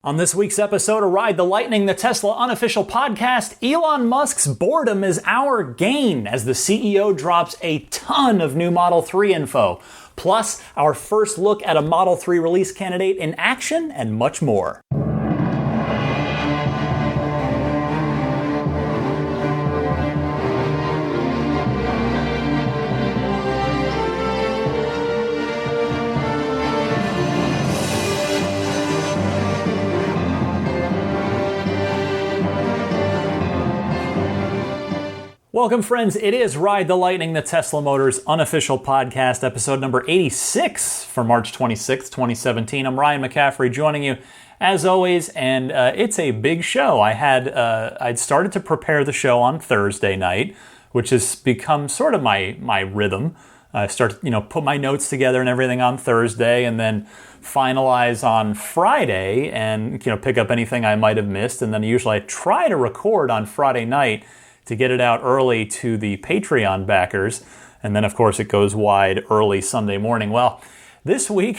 On this week's episode of Ride the Lightning, the Tesla unofficial podcast, Elon Musk's boredom is our gain as the CEO drops a ton of new Model 3 info. Plus, our first look at a Model 3 release candidate in action and much more. Welcome, friends. It is Ride the Lightning, the Tesla Motors unofficial podcast, episode number 86 for March 26th, 2017. I'm Ryan McCaffrey joining you as always, and it's a big show. I'd started to prepare the show on Thursday night, which has become sort of my rhythm. I start put my notes together and everything on Thursday, and then finalize on Friday, and pick up anything I might have missed, and then usually I try to record on Friday night to get it out early to the Patreon backers, and then of course it goes wide early Sunday morning. Well, this week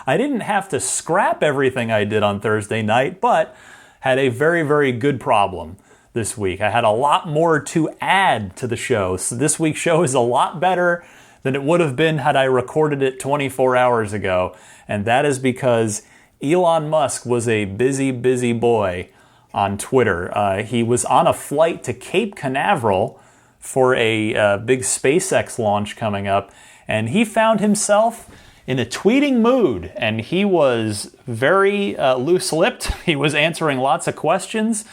I didn't have to scrap everything I did on Thursday night, but had a very, very good problem this week. I had a lot more to add to the show, so this week's show is a lot better than it would have been had I recorded it 24 hours ago, and that is because Elon Musk was a busy, busy boy on Twitter. He was on a flight to Cape Canaveral for a big SpaceX launch coming up, and he found himself in a tweeting mood, and he was very loose-lipped. He was answering lots of questions,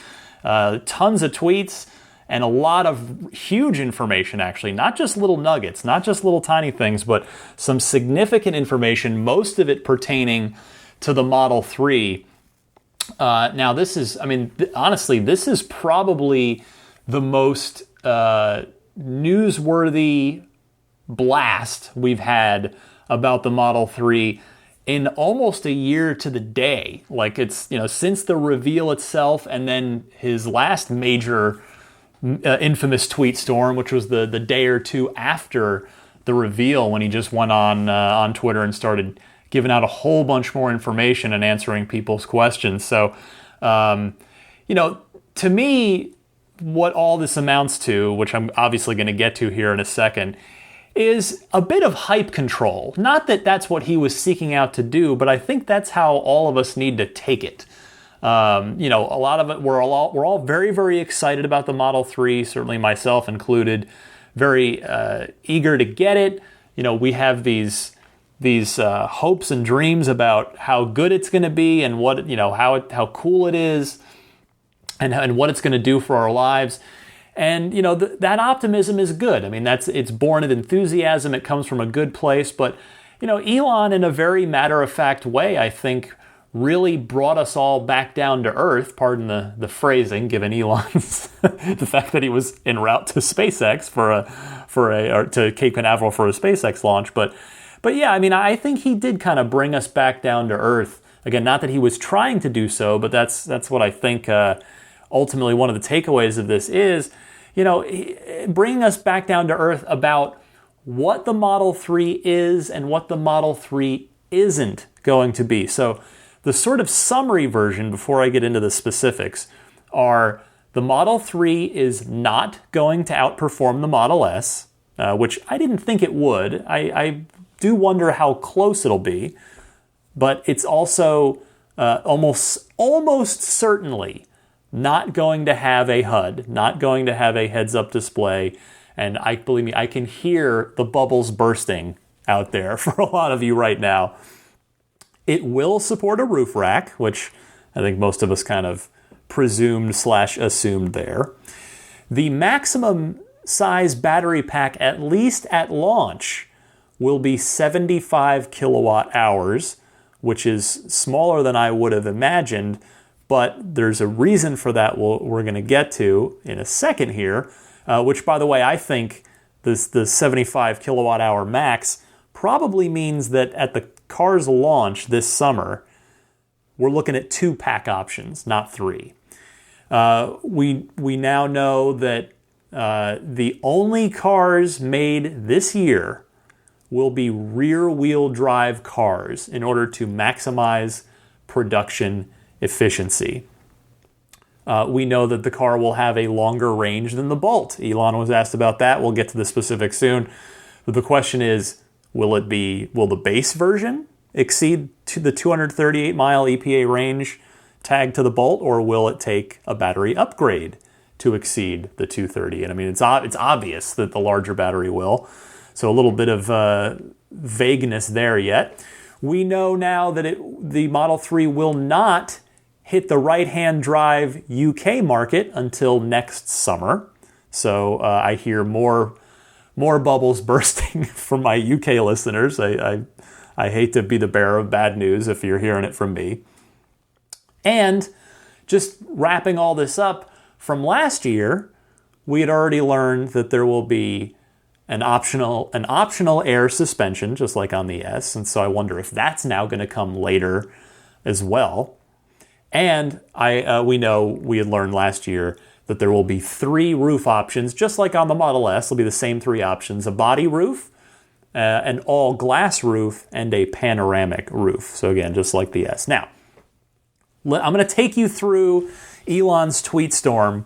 tons of tweets, and a lot of huge information, actually. Not just little nuggets, not just little tiny things, but some significant information, most of it pertaining to the Model 3. Now, honestly, this is probably the most newsworthy blast we've had about the Model 3 in almost a year to the day. Like, it's, since the reveal itself, and then his last major infamous tweet storm, which was the day or two after the reveal, when he just went on Twitter and started giving out a whole bunch more information and answering people's questions. So, to me, what all this amounts to, which I'm obviously going to get to here in a second, is a bit of hype control. Not that that's what he was seeking out to do, but I think that's how all of us need to take it. A lot of it, we're all very, very excited about the Model 3, certainly myself included, very eager to get it. We have these hopes and dreams about how good it's going to be, and what how cool it is, and what it's going to do for our lives. And that optimism is good. I mean, it's born of enthusiasm. It comes from a good place. But Elon, in a very matter-of-fact way, I think, really brought us all back down to earth. Pardon the phrasing, given Elon's the fact that he was en route to SpaceX or to Cape Canaveral for a SpaceX launch, But yeah, I think he did kind of bring us back down to earth. Again, not that he was trying to do so, but that's what I think ultimately one of the takeaways of this is, bringing us back down to earth about what the Model 3 is and what the Model 3 isn't going to be. So the sort of summary version, before I get into the specifics, are the Model 3 is not going to outperform the Model S, which I didn't think it would. I do wonder how close it'll be, but it's also almost certainly not going to have a HUD, not going to have a heads-up display, and believe me, I can hear the bubbles bursting out there for a lot of you right now. It will support a roof rack, which I think most of us kind of presumed/assumed there. The maximum size battery pack, at least at launch, will be 75 kilowatt hours, which is smaller than I would have imagined, but there's a reason for that we're going to get to in a second here, which, by the way, I think the 75 kilowatt hour max probably means that at the car's launch this summer, we're looking at 2 pack options, not 3. We now know that the only cars made this year will be rear-wheel drive cars in order to maximize production efficiency. We know that the car will have a longer range than the Bolt. Elon was asked about that. We'll get to the specifics soon. But the question is, will the base version exceed to the 238-mile EPA range tagged to the Bolt, or will it take a battery upgrade to exceed the 230? And I mean, it's obvious that the larger battery will. So a little bit of vagueness there yet. We know now that the Model 3 will not hit the right-hand drive UK market until next summer. So I hear more bubbles bursting from my UK listeners. I hate to be the bearer of bad news if you're hearing it from me. And just wrapping all this up, from last year, we had already learned that there will be an optional air suspension, just like on the S. And so I wonder if that's now going to come later as well. And we know we had learned last year that there will be 3 roof options, just like on the Model S. It'll be the same 3 options: a body roof, an all-glass roof, and a panoramic roof. So again, just like the S. Now, I'm going to take you through Elon's tweet storm,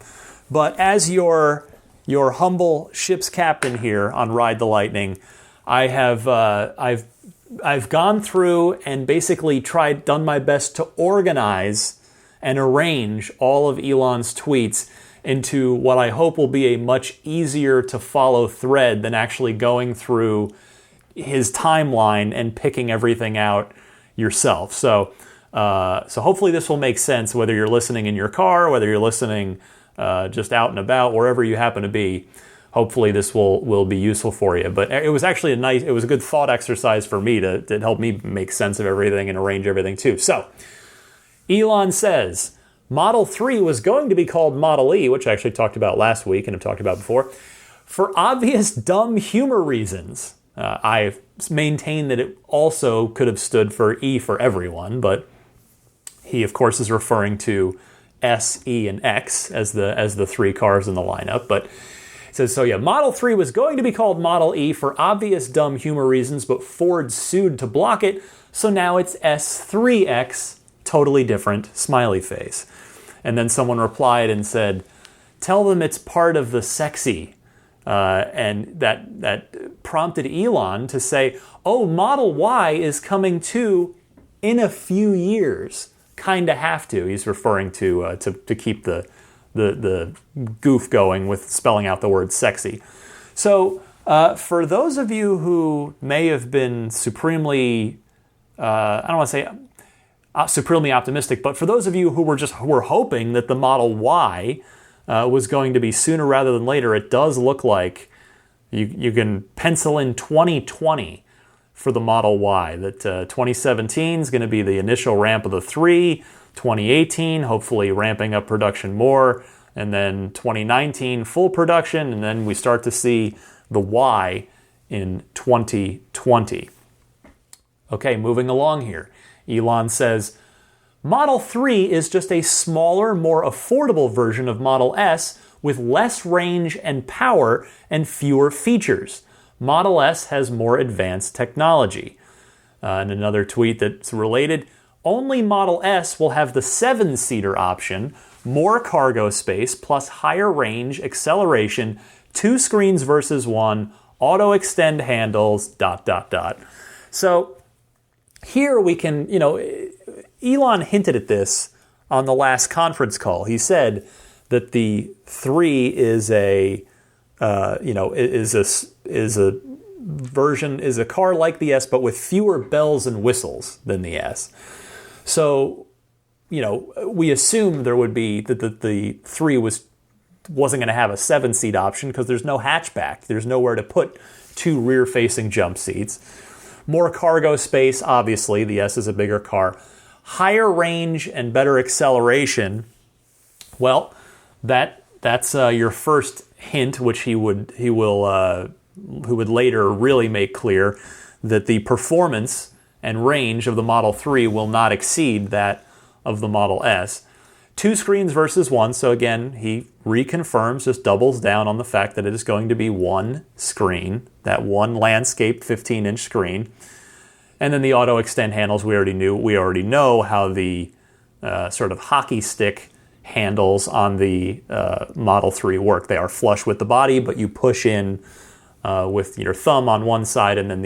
but as your humble ship's captain here on Ride the Lightning, I've gone through and basically done my best to organize and arrange all of Elon's tweets into what I hope will be a much easier to follow thread than actually going through his timeline and picking everything out yourself. So hopefully this will make sense, whether you're listening in your car, whether you're listening just out and about, wherever you happen to be. Hopefully this will be useful for you. But it was actually it was a good thought exercise for me to help me make sense of everything and arrange everything too. So Elon says Model 3 was going to be called Model E, which I actually talked about last week and have talked about before, for obvious dumb humor reasons. I maintain that it also could have stood for E for everyone, but he of course is referring to S, E, and X as the 3 cars in the lineup. But it says, so yeah, Model 3 was going to be called Model E for obvious dumb humor reasons, but Ford sued to block it, so now it's S3X, totally different, smiley face. And then someone replied and said, tell them it's part of the sexy. And that prompted Elon to say, oh, Model Y is coming too in a few years. Kinda have to. He's referring to keep the goof going with spelling out the word sexy. So for those of you who may have been supremely, I don't want to say supremely optimistic, but for those of you who were hoping that the Model Y was going to be sooner rather than later, it does look like you can pencil in 2020 for the Model Y. That 2017 is going to be the initial ramp of the 3, 2018 hopefully ramping up production more, and then 2019 full production, and then we start to see the Y in 2020. Okay, moving along here. Elon says, Model 3 is just a smaller, more affordable version of Model S with less range and power and fewer features. Model S has more advanced technology. And another tweet that's related, only Model S will have the 7-seater option, more cargo space, plus higher range, acceleration, 2 screens versus 1, auto extend handles, ... So here we can, Elon hinted at this on the last conference call. He said that the 3 is a car like the S, but with fewer bells and whistles than the S. So, we assumed there would be that the 3 wasn't going to have a 7-seat option because there's no hatchback. There's nowhere to put 2 rear-facing jump seats. More cargo space, obviously. The S is a bigger car. Higher range and better acceleration. Well, that's your first hint, which he would later really make clear that the performance and range of the Model 3 will not exceed that of the Model S. 2 screens versus 1, so again, he reconfirms, just doubles down on the fact that it is going to be 1 screen, that one landscape 15-inch screen. And then the auto extend handles we already knew. We already know how the sort of hockey stick handles on the Model 3 work. They are flush with the body, but you push in with your thumb on one side, and then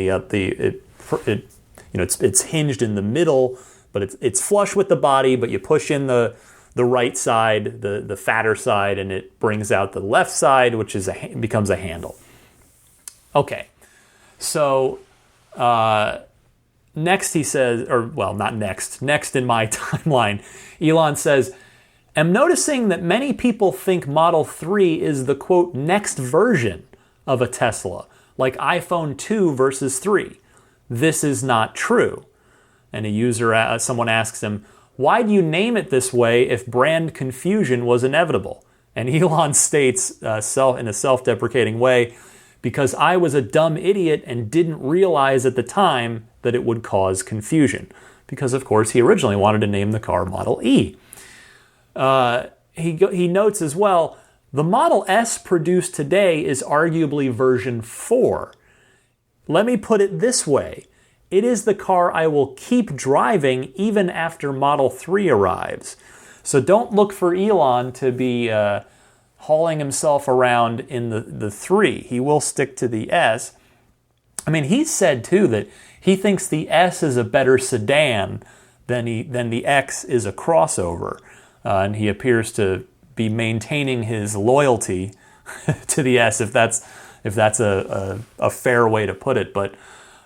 it's hinged in the middle, but it's flush with the body. But you push in the right side, the fatter side, and it brings out the left side, which becomes a handle. Okay, so next he says, or well, not next. Next in my timeline, Elon says, "I'm noticing that many people think Model 3 is the, quote, next version of a Tesla, like iPhone 2 versus 3. This is not true." And someone asks him, "Why do you name it this way if brand confusion was inevitable?" And Elon states in a self-deprecating way, "Because I was a dumb idiot and didn't realize at the time that it would cause confusion." Because, of course, he originally wanted to name the car Model E. He notes as well, "The Model S produced today is arguably version 4. Let me put it this way. It is the car I will keep driving even after Model 3 arrives." So don't look for Elon to be hauling himself around in the 3. He will stick to the S. I mean, he said, too, that he thinks the S is a better sedan than the X is a crossover. And he appears to be maintaining his loyalty to the S, if that's a fair way to put it. But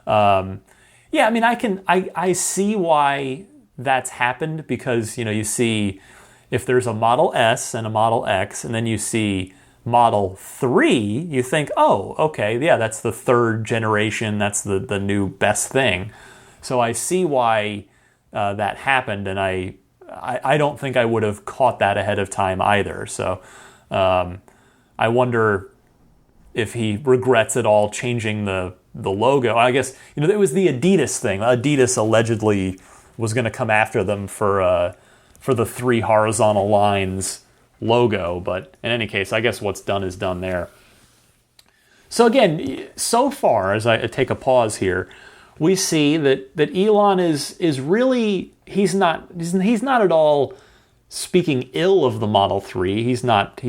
yeah, I mean, I see why that's happened, because you see if there's a Model S and a Model X, and then you see Model 3, you think, oh, okay, yeah, that's the third generation, that's the new best thing. So I see why that happened, and I don't think I would have caught that ahead of time either. So I wonder if he regrets at all changing the logo. I guess it was the Adidas thing. Adidas allegedly was going to come after them for the 3 horizontal lines logo, but in any case, I guess what's done is done there. So again, so far, as I take a pause here, we see that Elon is really, he's not at all speaking ill of the Model 3. He's not,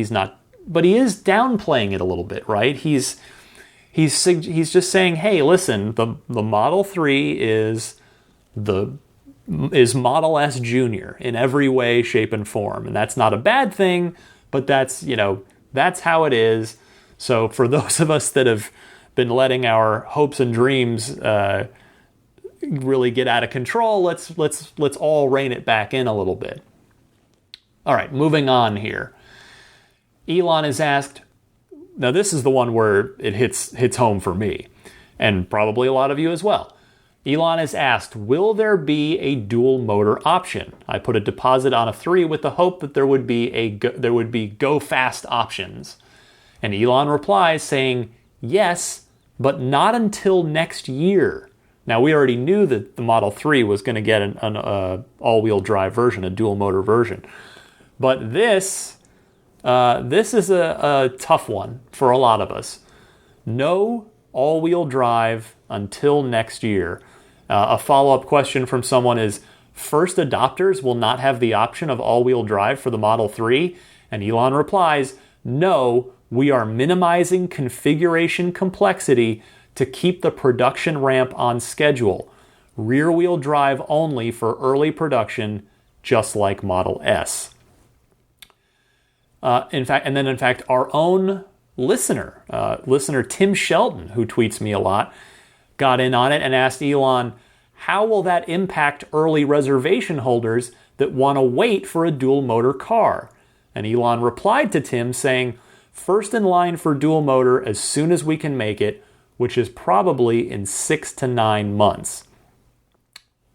but he is downplaying it a little bit, right? He's just saying, hey, listen, the Model 3 is Model S Junior in every way, shape, and form. And that's not a bad thing, but that's how it is. So for those of us that have been letting our hopes and dreams really get out of control, let's all rein it back in a little bit. All right, moving on here. Elon is asked, now this is the one where it hits home for me, and probably a lot of you as well. Elon is asked, will there be a dual motor option? I put a deposit on a 3 with the hope that there would be go fast options. And Elon replies saying, yes, but not until next year. Now, we already knew that the Model 3 was going to get an all-wheel drive version, a dual motor version. But this is a tough one for a lot of us. No all-wheel drive until next year. A follow-up question from someone is, first adopters will not have the option of all-wheel drive for the Model 3? And Elon replies, no, we are minimizing configuration complexity to keep the production ramp on schedule. Rear-wheel drive only for early production, just like Model S. In fact, our own listener Tim Shelton, who tweets me a lot, got in on it and asked Elon, how will that impact early reservation holders that want to wait for a dual motor car? And Elon replied to Tim saying, first in line for dual motor as soon as we can make it, which is probably in 6 to 9 months.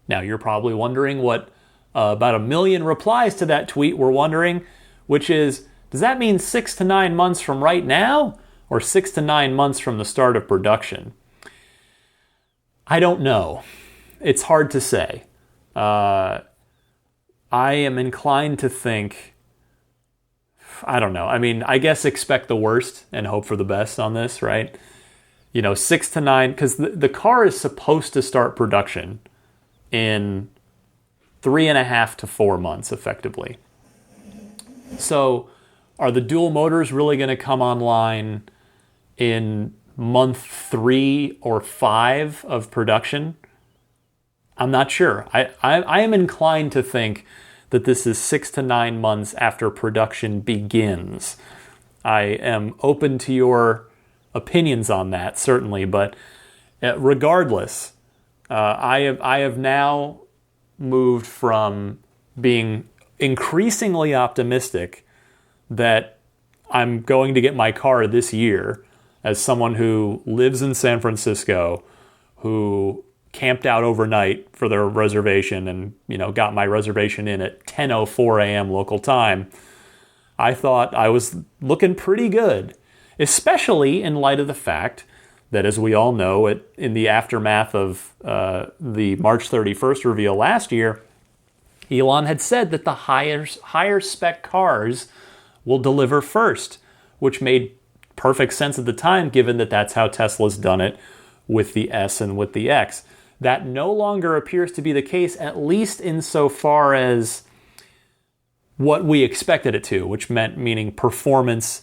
Now you're probably wondering what about 1 million replies to that tweet were wondering, which is, does that mean 6 to 9 months from right now or 6 to 9 months from the start of production? I don't know. It's hard to say. I am inclined to think, I don't know. I mean, I guess expect the worst and hope for the best on this, right? 6 to 9, because the car is supposed to start production in 3.5 to 4 months, effectively. So are the dual motors really going to come online in month 3 or 5 of production? I'm not sure. I am inclined to think that this is 6 to 9 months after production begins. I am open to your opinions on that, certainly, but regardless, I have now moved from being increasingly optimistic that I'm going to get my car this year, as someone who lives in San Francisco, who camped out overnight for their reservation and, got my reservation in at 10:04 a.m. local time. I thought I was looking pretty good, especially in light of the fact that, as we all know, in the aftermath of the March 31st reveal last year, Elon had said that the higher spec cars will deliver first, which made perfect sense at the time, given that that's how Tesla's done it with the S and with the X. That no longer appears to be the case, at least insofar as what we expected it to, which meaning performance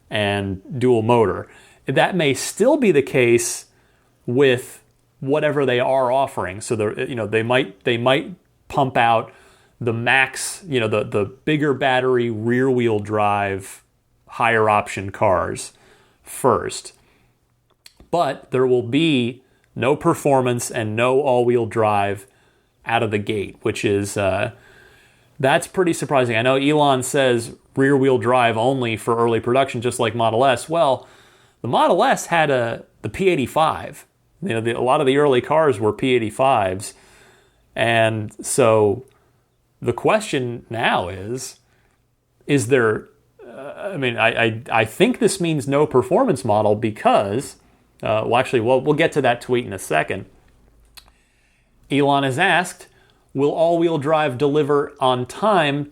and dual motor. That may still be the case with whatever they are offering. So they might pump out the max, the bigger battery, rear wheel drive, higher option cars first. But there will be no performance and no all-wheel drive out of the gate, which is that's pretty surprising. I know Elon says rear-wheel drive only for early production, just like Model S. Well, the Model S had the P85. A lot of the early cars were P85s, and so the question now is there? I think this means no performance model because. We'll get to that tweet in a second. Elon has asked, will all-wheel drive deliver in time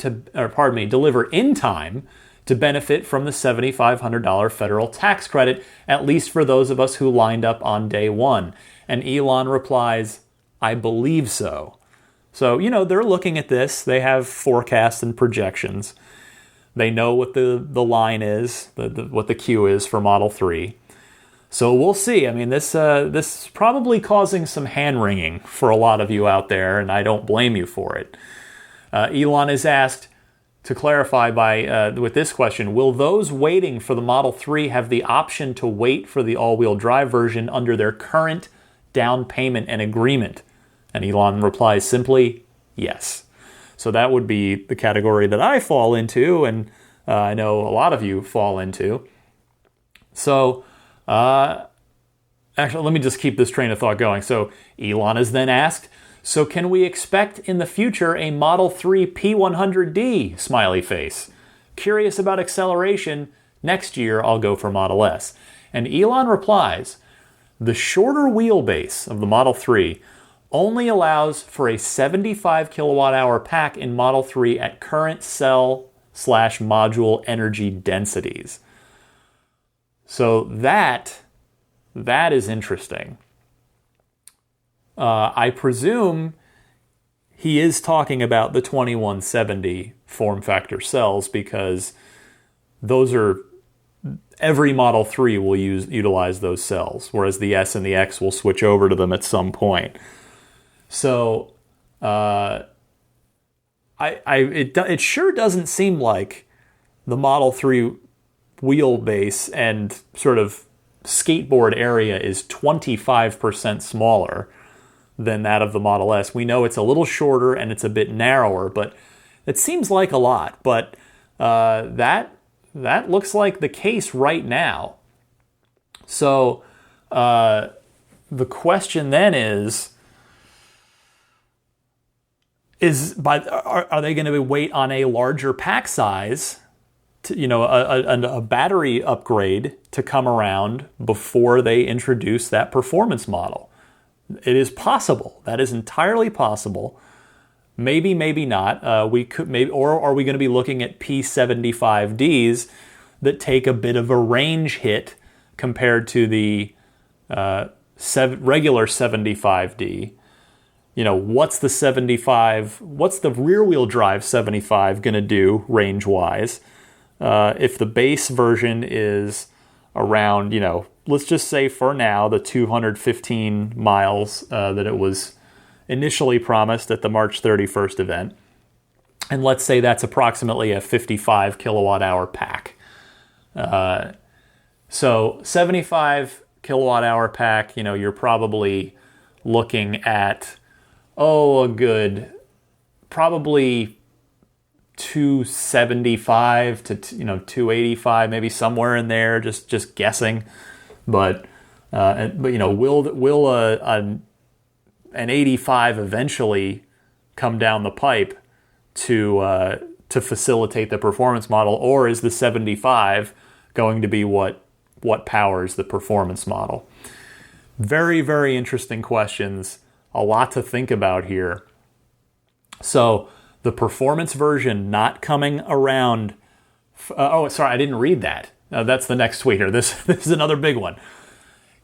to benefit from the $7,500 federal tax credit, at least for those of us who lined up on day one? And Elon replies, I believe so. So, they're looking at this. They have forecasts and projections. They know what the line is, what the queue is for Model 3. So we'll see. This is probably causing some hand-wringing for a lot of you out there, and I don't blame you for it. Elon is asked to clarify with this question, will those waiting for the Model 3 have the option to wait for the all-wheel drive version under their current down payment and agreement? And Elon replies simply, yes. So that would be the category that I fall into, and I know a lot of you fall into. So actually, let me just keep this train of thought going. So Elon is then asked, so can we expect in the future a Model 3 P100D, smiley face? Curious about acceleration. Next year, I'll go for Model S. And Elon replies, the shorter wheelbase of the Model 3 only allows for a 75 kilowatt hour pack in Model 3 at current cell/module energy densities. So that is interesting. I presume he is talking about the 2170 form factor cells because every Model 3 will utilize those cells, whereas the S and the X will switch over to them at some point. So it sure doesn't seem like the Model 3 wheelbase and sort of skateboard area is 25% smaller than that of the Model S. We know it's a little shorter and it's a bit narrower, but it seems like a lot. But that looks like the case right now. So the question then is are they going to wait on a larger pack size? A battery upgrade to come around before they introduce that performance model. It is possible. That is entirely possible. Maybe, maybe not. Or are we going to be looking at P75Ds that take a bit of a range hit compared to the regular 75D. What's the rear wheel drive 75 going to do range wise? If the base version is around, let's just say for now, the 215 miles that it was initially promised at the March 31st event. And let's say that's approximately a 55 kilowatt hour pack. So 75 kilowatt hour pack, you're probably looking at, a good, probably 275 to 285, maybe somewhere in there, just guessing. But will an 85 eventually come down the pipe to facilitate the performance model, or is the 75 going to be what powers the performance model? Very, very interesting questions. A lot to think about here. So the performance version not coming around. I didn't read that. That's the next tweet here. This is another big one.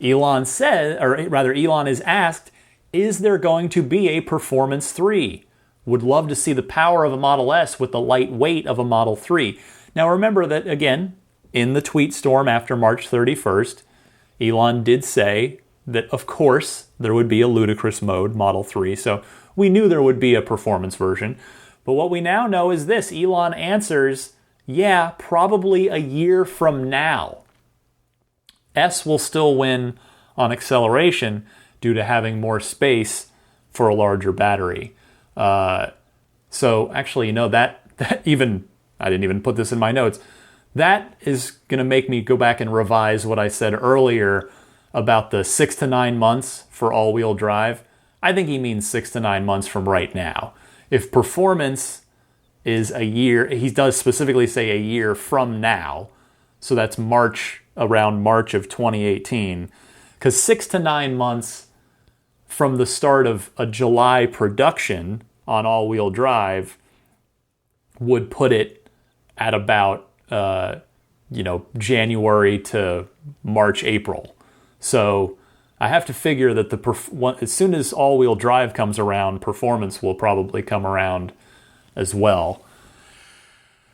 Elon is asked, is there going to be a Performance 3? Would love to see the power of a Model S with the light weight of a Model 3. Now remember that, again, in the tweet storm after March 31st, Elon did say that, of course, there would be a ludicrous mode, Model 3. So we knew there would be a performance version. But what we now know is this. Elon answers, yeah, probably a year from now. S will still win on acceleration due to having more space for a larger battery. So actually, that even, I didn't even put this in my notes. That is going to make me go back and revise what I said earlier about the 6 to 9 months for all-wheel drive. I think he means 6 to 9 months from right now. If performance is a year, he does specifically say a year from now. So that's around March of 2018. Because 6 to 9 months from the start of a July production on all-wheel drive would put it at about, January to March, April. So I have to figure that as soon as all-wheel drive comes around, performance will probably come around as well.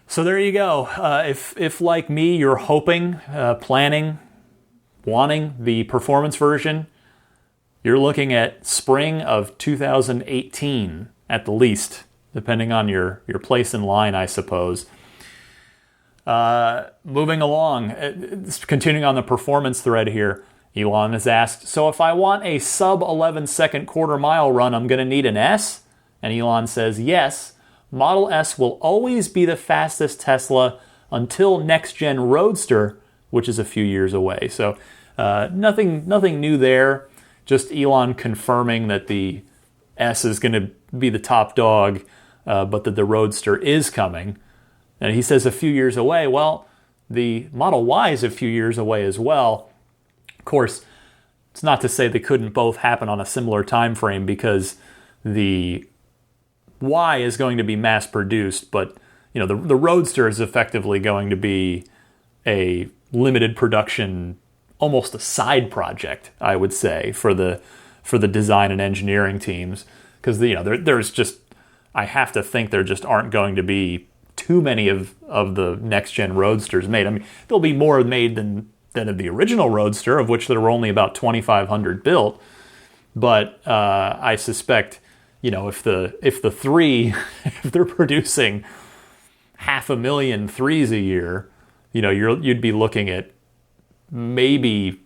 So there you go. If like me, you're hoping, planning, wanting the performance version, you're looking at spring of 2018 at the least, depending on your place in line, I suppose. Moving along, continuing on the performance thread here, Elon has asked, so if I want a sub 11 second quarter mile run, I'm going to need an S? And Elon says, yes, Model S will always be the fastest Tesla until next gen Roadster, which is a few years away. So nothing new there. Just Elon confirming that the S is going to be the top dog, but that the Roadster is coming. And he says a few years away. Well, the Model Y is a few years away as well. Of course, it's not to say they couldn't both happen on a similar time frame, because the Y is going to be mass produced, but the Roadster is effectively going to be a limited production, almost a side project, I would say, for the design and engineering teams, because there's just, I have to think there just aren't going to be too many of the next gen Roadsters made. I mean, there'll be more made than of the original Roadster, of which there were only about 2,500 built. But I suspect, if the three, if they're producing 500,000 threes a year, you'd be looking at maybe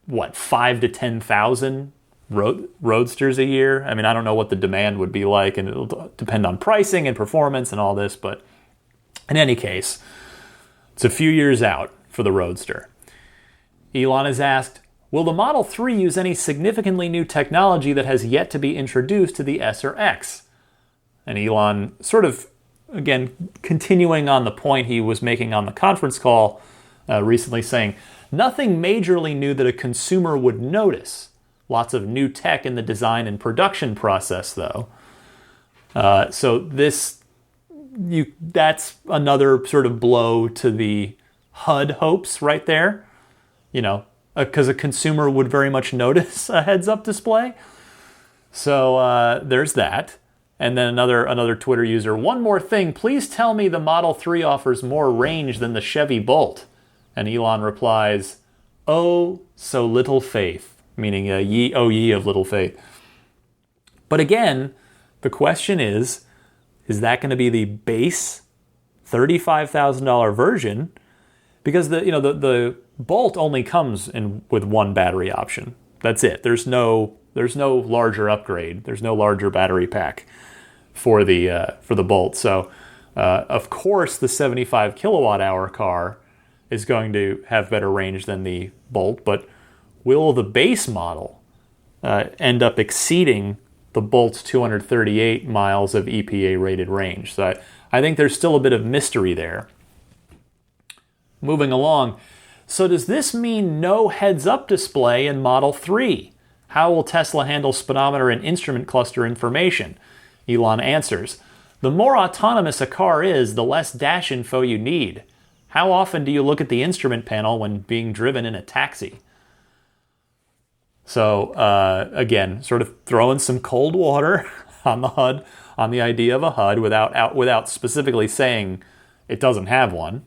5 to 10,000 Roadsters a year. I mean, I don't know what the demand would be like, and it'll depend on pricing and performance and all this. But in any case, it's a few years out for the Roadster. Elon is asked, will the Model 3 use any significantly new technology that has yet to be introduced to the S or X? And Elon sort of, again, continuing on the point he was making on the conference call recently, saying, nothing majorly new that a consumer would notice. Lots of new tech in the design and production process, though. So that's another sort of blow to the HUD hopes right there. because a consumer would very much notice a heads-up display. So there's that. And then another Twitter user, one more thing, please tell me the Model 3 offers more range than the Chevy Bolt. And Elon replies, oh, so little faith, meaning ye of little faith. But again, the question is that going to be the base $35,000 version? Because the Bolt only comes with one battery option. That's it. There's no larger upgrade. There's no larger battery pack for the Bolt. So of course the 75 kilowatt hour car is going to have better range than the Bolt, but will the base model end up exceeding the Bolt's 238 miles of EPA rated range? So I think there's still a bit of mystery there. Moving along, so does this mean no heads-up display in Model 3? How will Tesla handle speedometer and instrument cluster information? Elon answers, the more autonomous a car is, the less dash info you need. How often do you look at the instrument panel when being driven in a taxi? So again, sort of throwing some cold water on the HUD, on the idea of a HUD without specifically saying it doesn't have one.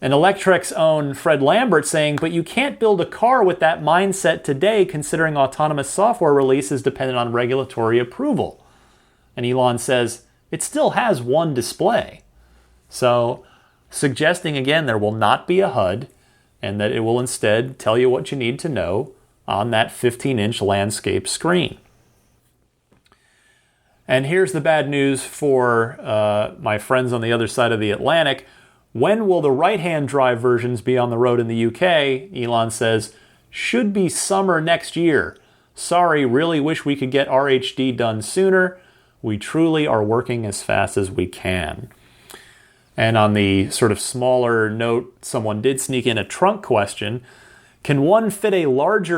And Electrek's own Fred Lambert saying, but you can't build a car with that mindset today, considering autonomous software release is dependent on regulatory approval. And Elon says, it still has one display. So suggesting again there will not be a HUD, and that it will instead tell you what you need to know on that 15-inch landscape screen. And here's the bad news for my friends on the other side of the Atlantic. When will the right-hand drive versions be on the road in the UK? Elon says, should be summer next year. Sorry, really wish we could get RHD done sooner. We truly are working as fast as we can. And on the sort of smaller note, someone did sneak in a trunk question. Can one fit a large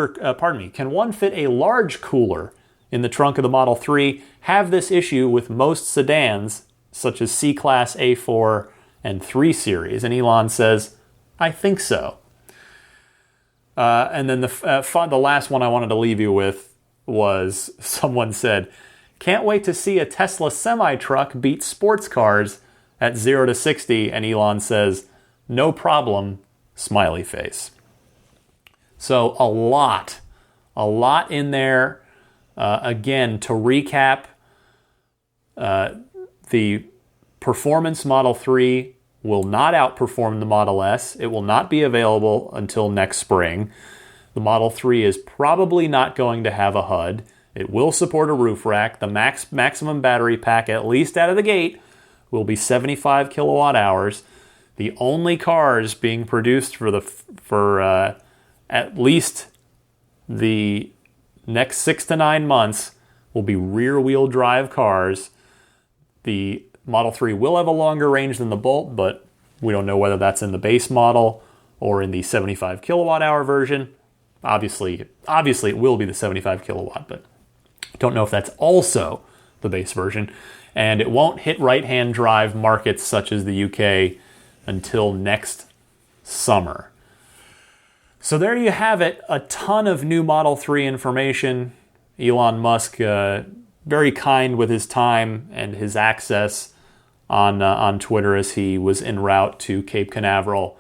cooler in the trunk of the Model 3? Have this issue with most sedans, such as C-Class, A4, and 3 Series? And Elon says, I think so. And then the last one I wanted to leave you with was someone said, can't wait to see a Tesla semi-truck beat sports cars at 0 to 60. And Elon says, no problem, smiley face. So a lot in there. Again, to recap, the Performance Model 3 will not outperform the Model S. It will not be available until next spring. The Model 3 is probably not going to have a HUD. It will support a roof rack. The maximum battery pack, at least out of the gate, will be 75 kilowatt hours. The only cars being produced for at least the next 6 to 9 months will be rear-wheel drive cars. The Model 3 will have a longer range than the Bolt, but we don't know whether that's in the base model or in the 75 kilowatt hour version. Obviously it will be the 75 kilowatt, but don't know if that's also the base version. And it won't hit right-hand drive markets such as the UK until next summer. So there you have it, a ton of new Model 3 information. Elon Musk, very kind with his time and his access on Twitter as he was en route to Cape Canaveral.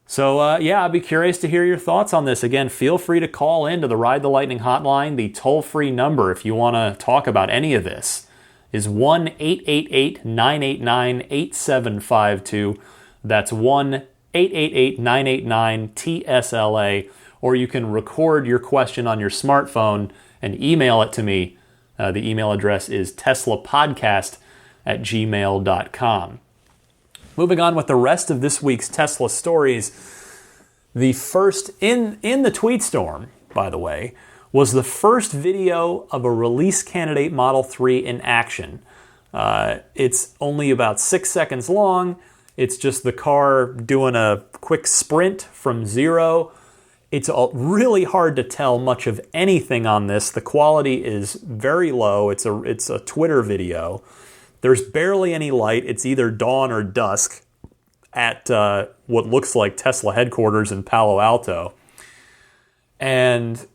So I'd be curious to hear your thoughts on this. Again, feel free to call in to the Ride the Lightning hotline. The toll-free number, if you want to talk about any of this, is 1-888-989-8752. That's 1-888-989-TSLA. Or you can record your question on your smartphone and email it to me. The email address is teslapodcast@gmail.com. Moving on with the rest of this week's Tesla stories. The first, in the tweet storm, by the way, was the first video of a release candidate Model 3 in action. It's only about 6 seconds long. It's just the car doing a quick sprint from 0. It's really hard to tell much of anything on this. The quality is very low. It's a Twitter video. There's barely any light. It's either dawn or dusk. at what looks like Tesla headquarters in Palo Alto. And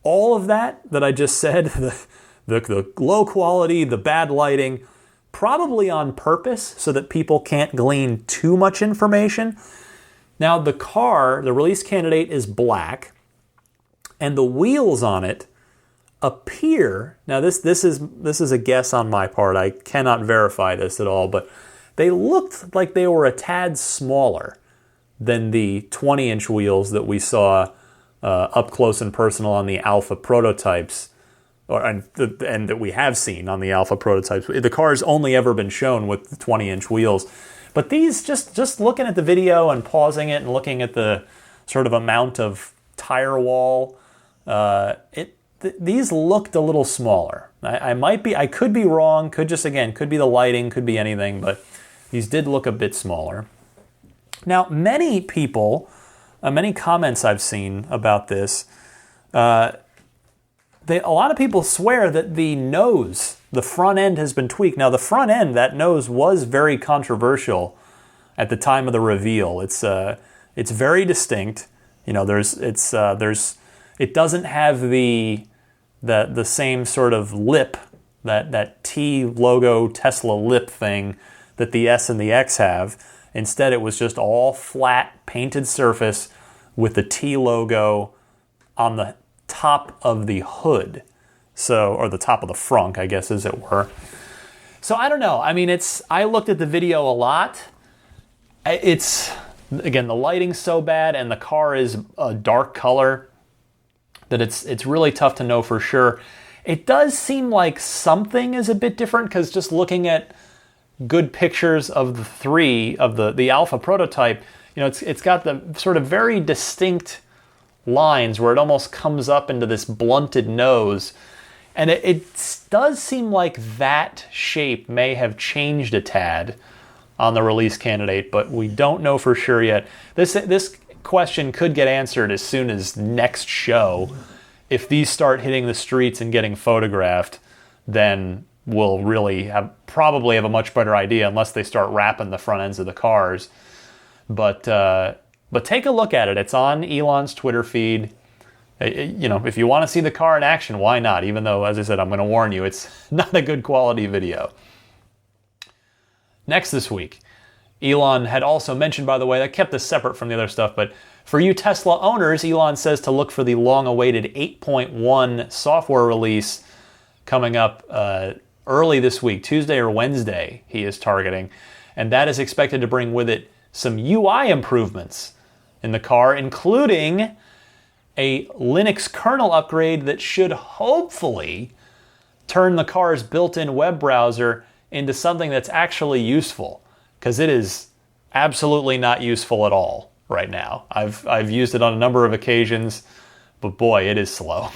all of that I just said, the low quality, the bad lighting, probably on purpose so that people can't glean too much information. Now the car, the release candidate, is black, and the wheels on it appear, now this is a guess on my part, I cannot verify this at all, but they looked like they were a tad smaller than the 20-inch wheels that we saw up close and personal on the Alpha prototypes, and that we have seen on the Alpha prototypes. The car's only ever been shown with the 20-inch wheels. But these, just looking at the video and pausing it and looking at the sort of amount of tire wall, these looked a little smaller. I could be wrong, could be the lighting, could be anything, but these did look a bit smaller. Now, many people, many comments I've seen about this, a lot of people swear that the nose, the front end, has been tweaked. Now, the front end, that nose, was very controversial at the time of the reveal. It's very distinct. You know, it doesn't have the same sort of lip, that T logo Tesla lip thing that the S and the X have. Instead, it was just all flat painted surface with the T logo on the top of the hood, or the top of the frunk, I guess, as it were. So I don't know. I mean, I looked at the video a lot. Again, the lighting's so bad, and the car is a dark color that it's really tough to know for sure. It does seem like something is a bit different, because just looking at good pictures of the Alpha prototype, you know, it's got the sort of very distinct lines where it almost comes up into this blunted nose. And it does seem like that shape may have changed a tad on the release candidate, but we don't know for sure yet. This question could get answered as soon as next show. If these start hitting the streets and getting photographed, then we'll really probably have a much better idea, unless they start wrapping the front ends of the cars. But take a look at it. It's on Elon's Twitter feed. You know, if you want to see the car in action, why not? Even though, as I said, I'm going to warn you, it's not a good quality video. Next this week, Elon had also mentioned, by the way, I kept this separate from the other stuff, but for you Tesla owners, Elon says to look for the long-awaited 8.1 software release coming up early this week, Tuesday or Wednesday, he is targeting. And that is expected to bring with it some UI improvements in the car, including a Linux kernel upgrade that should hopefully turn the car's built-in web browser into something that's actually useful, because it is absolutely not useful at all right now. I've used it on a number of occasions, but boy, it is slow.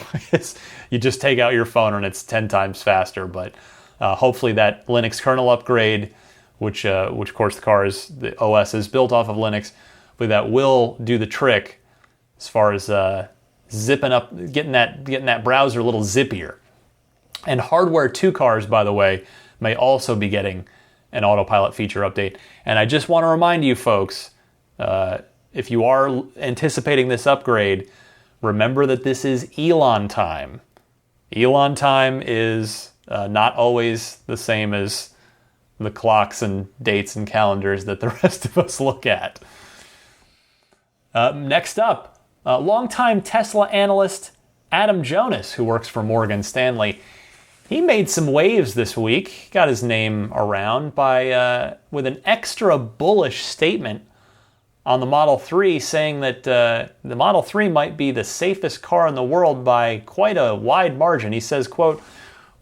You just take out your phone and it's 10 times faster, but hopefully that Linux kernel upgrade, which of course the OS is built off of Linux, but that will do the trick as far as zipping up, getting that browser a little zippier. And Hardware 2 cars, by the way, may also be getting an autopilot feature update. And I just want to remind you folks, if you are anticipating this upgrade, remember that this is Elon time. Elon time is not always the same as the clocks and dates and calendars that the rest of us look at. Next up, longtime Tesla analyst Adam Jonas, who works for Morgan Stanley. He made some waves this week, got his name around with an extra bullish statement on the Model 3, saying that the Model 3 might be the safest car in the world by quite a wide margin. He says, quote,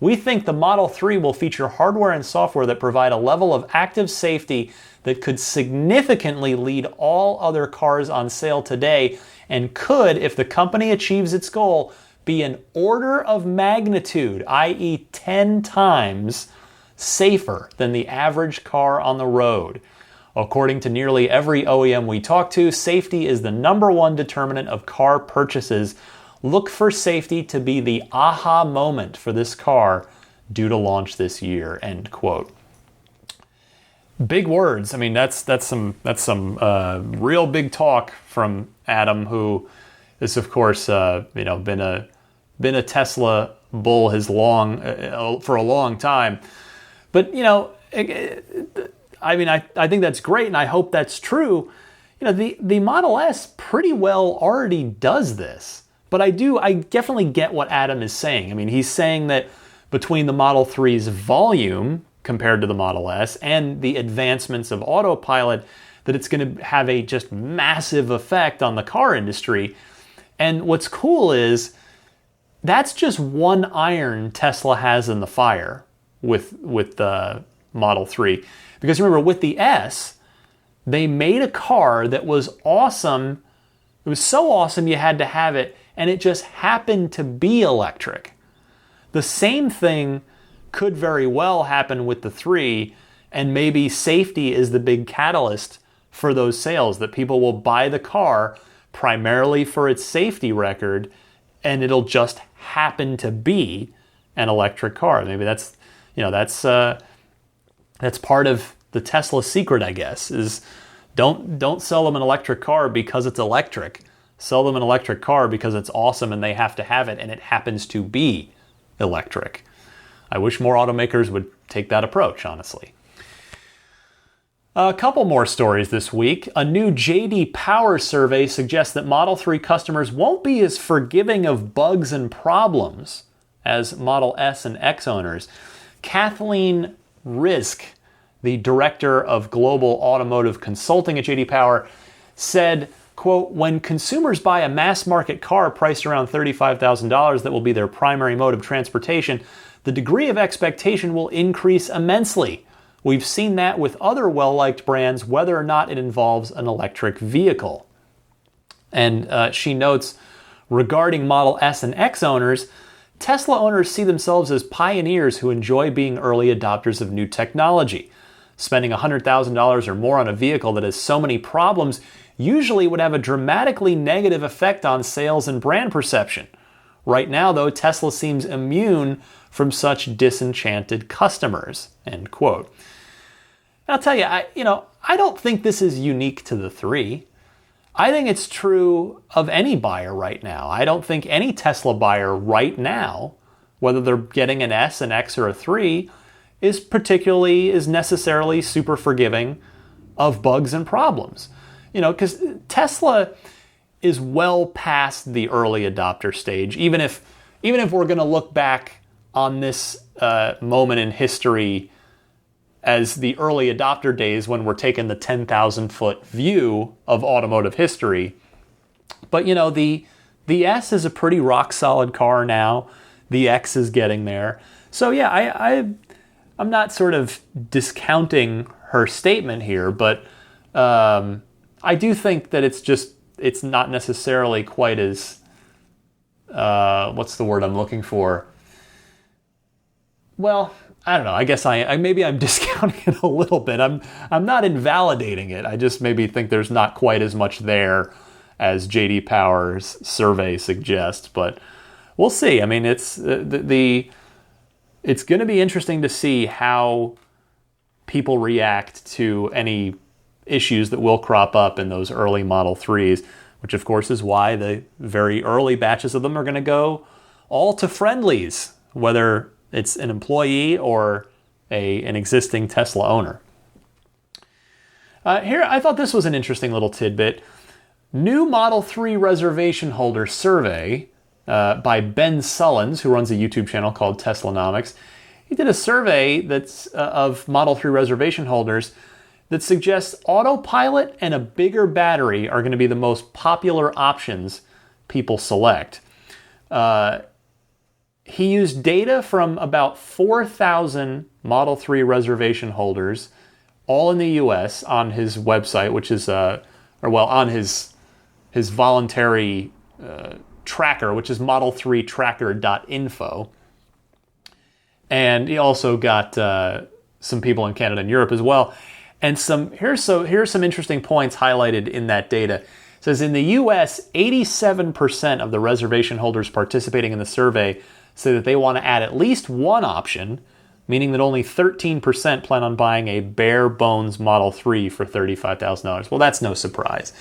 "We think the Model 3 will feature hardware and software that provide a level of active safety that could significantly lead all other cars on sale today, and could, if the company achieves its goal, be an order of magnitude, i.e. 10 times, safer than the average car on the road. According to nearly every OEM we talk to, safety is the number one determinant of car purchases. Look for safety to be the aha moment for this car due to launch this year," end quote. Big words. I mean, that's some real big talk from Adam, who is, of course, been a Tesla bull for a long time. But I think that's great, and I hope that's true. The Model S pretty well already does this. But I definitely get what Adam is saying. I mean, he's saying that between the Model 3's volume compared to the Model S and the advancements of autopilot, that it's going to have a just massive effect on the car industry. And what's cool is that's just one iron Tesla has in the fire with the Model 3. Because remember, with the S, they made a car that was awesome. It was so awesome you had to have it, and it just happened to be electric. The same thing could very well happen with the 3, and maybe safety is the big catalyst for those sales, that people will buy the car primarily for its safety record, and it'll just happen to be an electric car. Maybe that's part of the Tesla secret, I guess, is don't sell them an electric car because it's electric. Sell them an electric car because it's awesome and they have to have it, and it happens to be electric. I wish more automakers would take that approach, honestly. A couple more stories this week. A new J.D. Power survey suggests that Model 3 customers won't be as forgiving of bugs and problems as Model S and X owners. Kathleen Risk, the director of global automotive consulting at J.D. Power, said, quote, "When consumers buy a mass market car priced around $35,000 that will be their primary mode of transportation, the degree of expectation will increase immensely. We've seen that with other well-liked brands, whether or not it involves an electric vehicle." And she notes, regarding Model S and X owners, Tesla owners see themselves as pioneers who enjoy being early adopters of new technology. Spending $100,000 or more on a vehicle that has so many problems usually would have a dramatically negative effect on sales and brand perception. Right now, though, Tesla seems immune from such disenchanted customers, end quote. And I'll tell you, I don't think this is unique to the 3. I think it's true of any buyer right now. I don't think any Tesla buyer right now, whether they're getting an S, an X, or a 3, is necessarily super forgiving of bugs and problems. Because Tesla is well past the early adopter stage. Even if we're going to look back on this moment in history as the early adopter days, when we're taking the 10,000 foot view of automotive history. But the S is a pretty rock solid car now. The X is getting there. So yeah, I'm not sort of discounting her statement here, but I do think that it's not necessarily quite as, what's the word I'm looking for? Well, I don't know. I guess maybe I'm discounting it a little bit. I'm not invalidating it. I just maybe think there's not quite as much there as J.D. Power's survey suggests. But we'll see. I mean, it's going to be interesting to see how people react to any issues that will crop up in those early Model 3s, which of course is why the very early batches of them are going to go all to friendlies, whether it's an employee or an existing Tesla owner. Here, I thought this was an interesting little tidbit. New Model 3 reservation holder survey by Ben Sullins, who runs a YouTube channel called Teslanomics. He did a survey that's of Model 3 reservation holders that suggests autopilot and a bigger battery are going to be the most popular options people select. He used data from about 4,000 Model 3 reservation holders, all in the U.S., on his website, which is, on his voluntary tracker, which is model3tracker.info. And he also got some people in Canada and Europe as well. And here's some interesting points highlighted in that data. It says in the U.S., 87% of the reservation holders participating in the survey say that they want to add at least one option meaning that only 13% plan on buying a bare bones Model 3 for $35,000. Well, that's no surprise.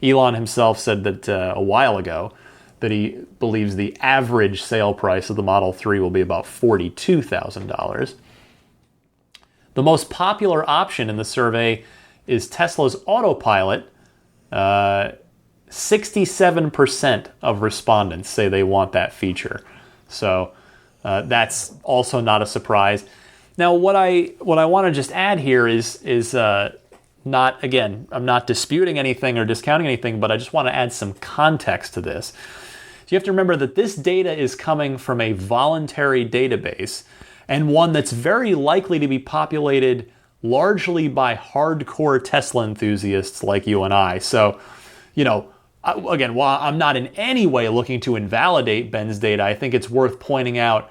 Elon himself said that a while ago that he believes the average sale price of the Model 3 will be about $42,000. The most popular option in the survey is Tesla's Autopilot. 67% of respondents say they want that feature. So that's also not a surprise. Now, what I want to just add here is not, again, I'm not disputing anything or discounting anything, but I just want to add some context to this. So you have to remember that this data is coming from a voluntary database, and one that's very likely to be populated largely by hardcore Tesla enthusiasts like you and I. So, again, while I'm not in any way looking to invalidate Ben's data, I think it's worth pointing out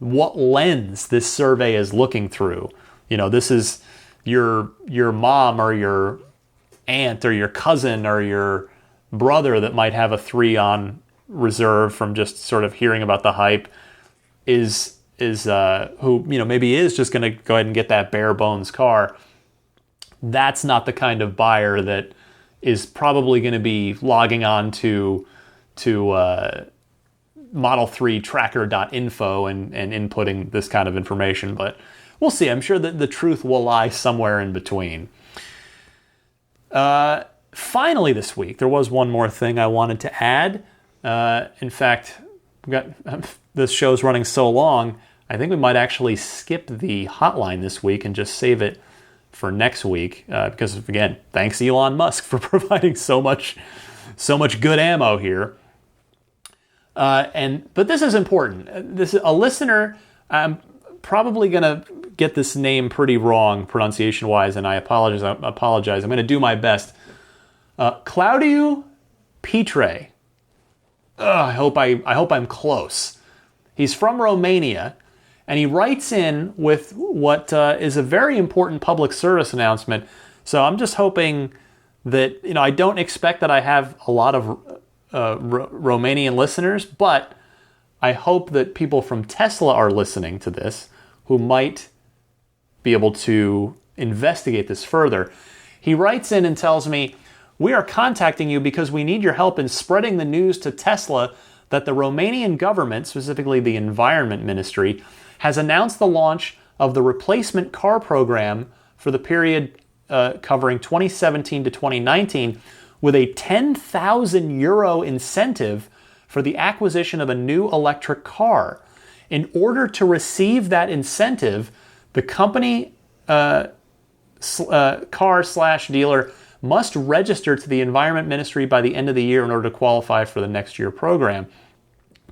what lens this survey is looking through. This is your mom or your aunt or your cousin or your brother that might have a 3 on reserve from just sort of hearing about the hype is who maybe is just going to go ahead and get that bare bones car. That's not the kind of buyer that is probably going to be logging on to model3tracker.info and inputting this kind of information. But we'll see. I'm sure that the truth will lie somewhere in between. Finally this week, there was one more thing I wanted to add. In fact, this show's running so long, I think we might actually skip the hotline this week and just save it for next week. Because, again, thanks Elon Musk for providing so much good ammo here. But this is important. This is a listener. I'm probably going to get this name pretty wrong pronunciation-wise, and I apologize. I'm going to do my best. Claudiu Petre. I hope I'm close. He's from Romania, and he writes in with what is a very important public service announcement. So I'm just hoping that, I don't expect that I have a lot of Romanian listeners, but I hope that people from Tesla are listening to this who might be able to investigate this further. He writes in and tells me, "We are contacting you because we need your help in spreading the news to Tesla that the Romanian government, specifically the Environment Ministry, has announced the launch of the replacement car program for the period covering 2017 to 2019 with a €10,000 incentive for the acquisition of a new electric car. In order to receive that incentive, the company car/dealer must register to the Environment Ministry by the end of the year in order to qualify for the next year program.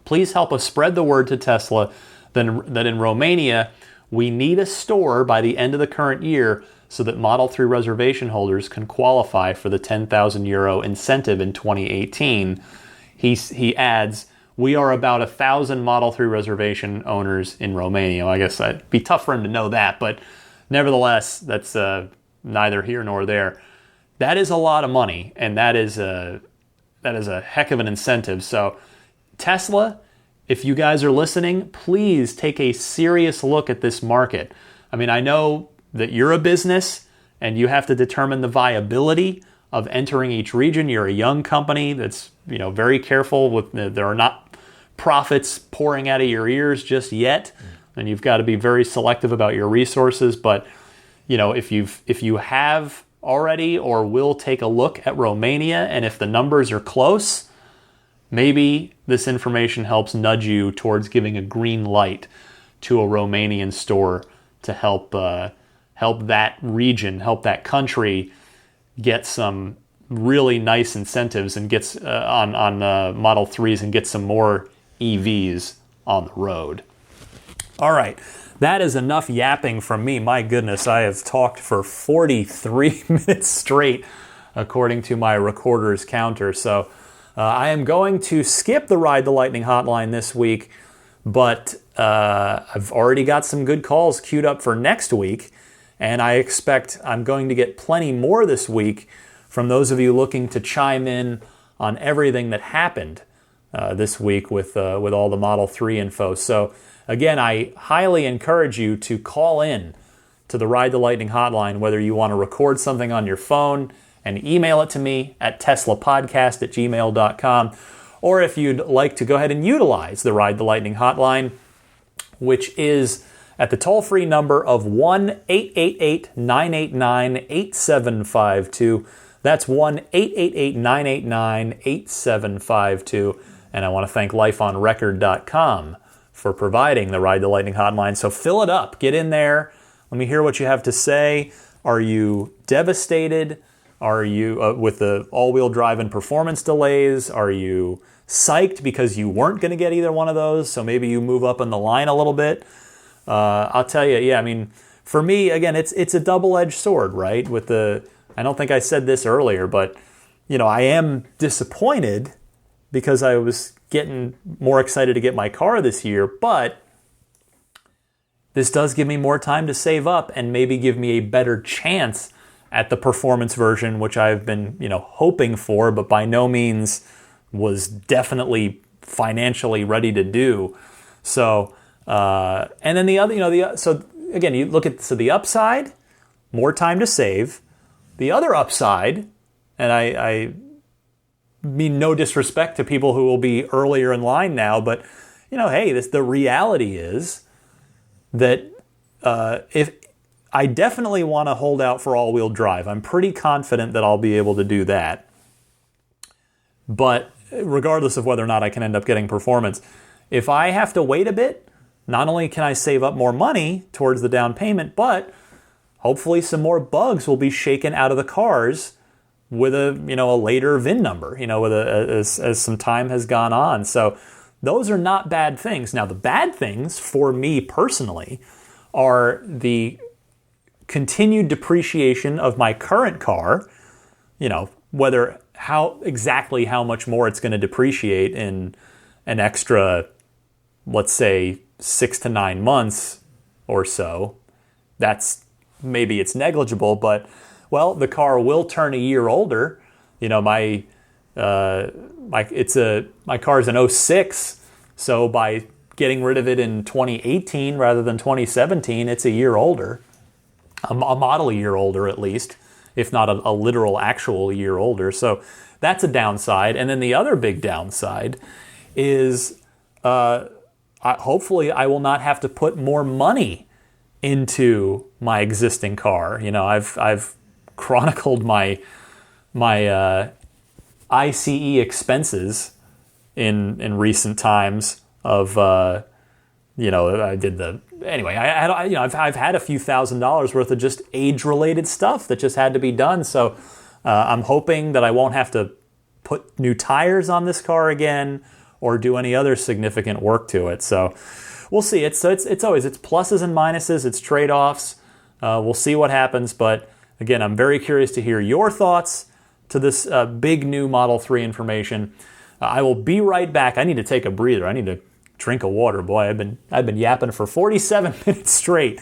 Please help us spread the word to Tesla that in Romania, we need a store by the end of the current year so that Model 3 reservation holders can qualify for the €10,000 incentive in 2018. He adds, we are about 1,000 Model 3 reservation owners in Romania. I guess it'd be tough for him to know that, but nevertheless, that's neither here nor there. That is a lot of money, and that is a heck of an incentive. So Tesla, if you guys are listening, please take a serious look at this market. I mean, I know that you're a business and you have to determine the viability of entering each region. You're a young company that's, very careful with there are not profits pouring out of your ears just yet, and you've got to be very selective about your resources. But, if you have already or will take a look at Romania, and if the numbers are close, maybe this information helps nudge you towards giving a green light to a Romanian store to help that region, help that country get some really nice incentives and gets on Model 3s and get some more EVs on the road. All right, that is enough yapping from me. My goodness, I have talked for 43 minutes straight, according to my recorder's counter. So I am going to skip the Ride the Lightning hotline this week, but I've already got some good calls queued up for next week, and I expect I'm going to get plenty more this week from those of you looking to chime in on everything that happened this week with all the Model 3 info. So again, I highly encourage you to call in to the Ride the Lightning hotline, whether you want to record something on your phone and email it to me at teslapodcast@gmail.com, or if you'd like to go ahead and utilize the Ride the Lightning hotline, which is at the toll-free number of 1-888-989-8752. That's 1-888-989-8752. And I want to thank lifeonrecord.com for providing the Ride the Lightning hotline. So fill it up. Get in there. Let me hear what you have to say. Are you devastated? Are you with the all-wheel drive and performance delays? Are you psyched because you weren't going to get either one of those? So maybe you move up in the line a little bit. I'll tell you, yeah, I mean, for me, again, it's a double-edged sword, right? I don't think I said this earlier, but, I am disappointed because I was getting more excited to get my car this year, but this does give me more time to save up and maybe give me a better chance at the performance version, which I've been, hoping for, but by no means was definitely financially ready to do. So, and then the other, so again, you look at, the upside, more time to save. The other upside, and I mean no disrespect to people who will be earlier in line now, but, hey, the reality is that if I definitely want to hold out for all-wheel drive. I'm pretty confident that I'll be able to do that. But regardless of whether or not I can end up getting performance, if I have to wait a bit, not only can I save up more money towards the down payment, but hopefully some more bugs will be shaken out of the cars with a later VIN number, as some time has gone on. So those are not bad things. Now, the bad things for me personally are the continued depreciation of my current car, how much more it's going to depreciate in an extra, let's say, 6 to 9 months or so. Maybe it's negligible, but, well, the car will turn a year older. My car's an '06, so by getting rid of it in 2018 rather than 2017, it's a year older. A model year older, at least, if not a literal actual year older. So that's a downside. And then the other big downside is hopefully I will not have to put more money into my existing car. I've chronicled my ICE expenses in recent times of I did I've had a few $1,000s worth of just age-related stuff that just had to be done. So I'm hoping that I won't have to put new tires on this car again or do any other significant work to it. So we'll see. It's always pluses and minuses. It's trade-offs. We'll see what happens. But again, I'm very curious to hear your thoughts to this big new Model 3 information. I will be right back. I need to take a breather. I need to drink of water. Boy, I've been yapping for 47 minutes straight.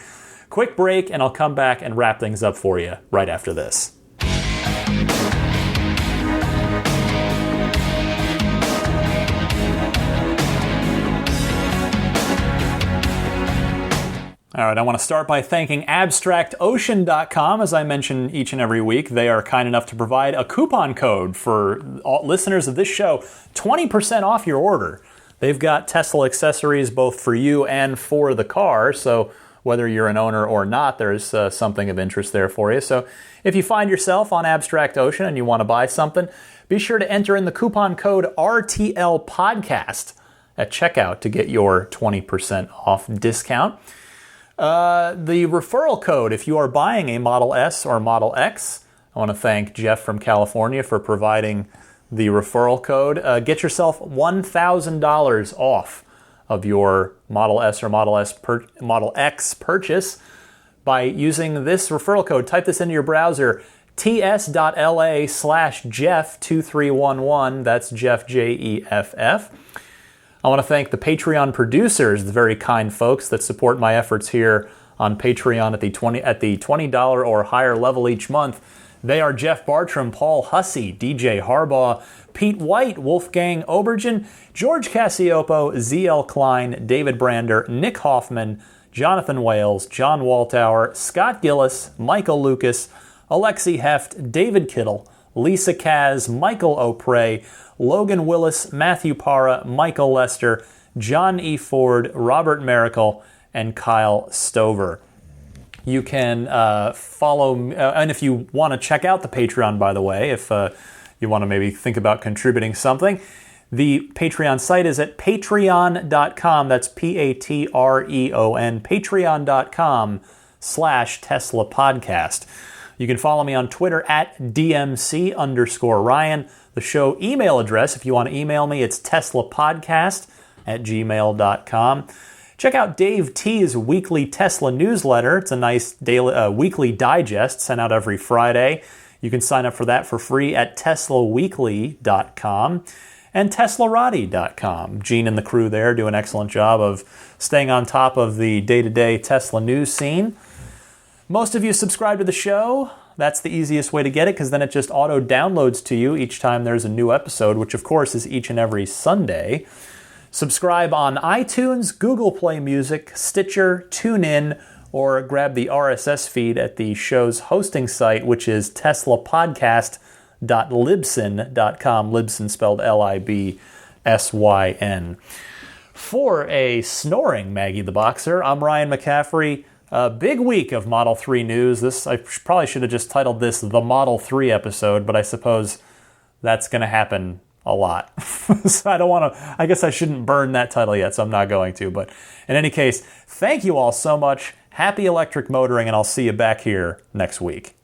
Quick break, and I'll come back and wrap things up for you right after this. All right, I want to start by thanking AbstractOcean.com. As I mention each and every week, they are kind enough to provide a coupon code for all listeners of this show, 20% off your order. They've got Tesla accessories both for you and for the car, so whether you're an owner or not, there's something of interest there for you. So if you find yourself on Abstract Ocean and you want to buy something, be sure to enter in the coupon code RTL Podcast at checkout to get your 20% off discount. The referral code, if you are buying a Model S or Model X, I want to thank Jeff from California for providing the referral code. Get yourself $1,000 off of your Model S or Model X purchase by using this referral code. Type this into your browser, ts.la/Jeff2311. That's Jeff, Jeff. I want to thank the Patreon producers, the very kind folks that support my efforts here on Patreon at the $20 or higher level each month. They are Jeff Bartram, Paul Hussey, DJ Harbaugh, Pete White, Wolfgang Obergen, George Cassiopo, ZL Klein, David Brander, Nick Hoffman, Jonathan Wales, John Waltower, Scott Gillis, Michael Lucas, Alexi Heft, David Kittle, Lisa Kaz, Michael O'Prey, Logan Willis, Matthew Parra, Michael Lester, John E. Ford, Robert Miracle, and Kyle Stover. You can follow, and if you want to check out the Patreon, by the way, if you want to maybe think about contributing something, the Patreon site is at patreon.com. That's Patreon, patreon.com/Tesla Podcast. You can follow me on Twitter at DMC_Ryan. The show email address, if you want to email me, it's teslapodcast@gmail.com. Check out Dave T's weekly Tesla newsletter. It's a nice daily weekly digest sent out every Friday. You can sign up for that for free at teslaweekly.com and teslarati.com. Gene and the crew there do an excellent job of staying on top of the day-to-day Tesla news scene. Most of you subscribe to the show. That's the easiest way to get it, because then it just auto-downloads to you each time there's a new episode, which of course is each and every Sunday. Subscribe on iTunes, Google Play Music, Stitcher, TuneIn, or grab the RSS feed at the show's hosting site, which is teslapodcast.libsyn.com, Libsyn spelled Libsyn. For a snoring Maggie the Boxer, I'm Ryan McCaffrey. A big week of Model 3 news. I probably should have just titled this the Model 3 episode, but I suppose that's going to happen a lot. So I guess I shouldn't burn that title yet, so I'm not going to. But in any case, thank you all so much. Happy electric motoring, and I'll see you back here next week.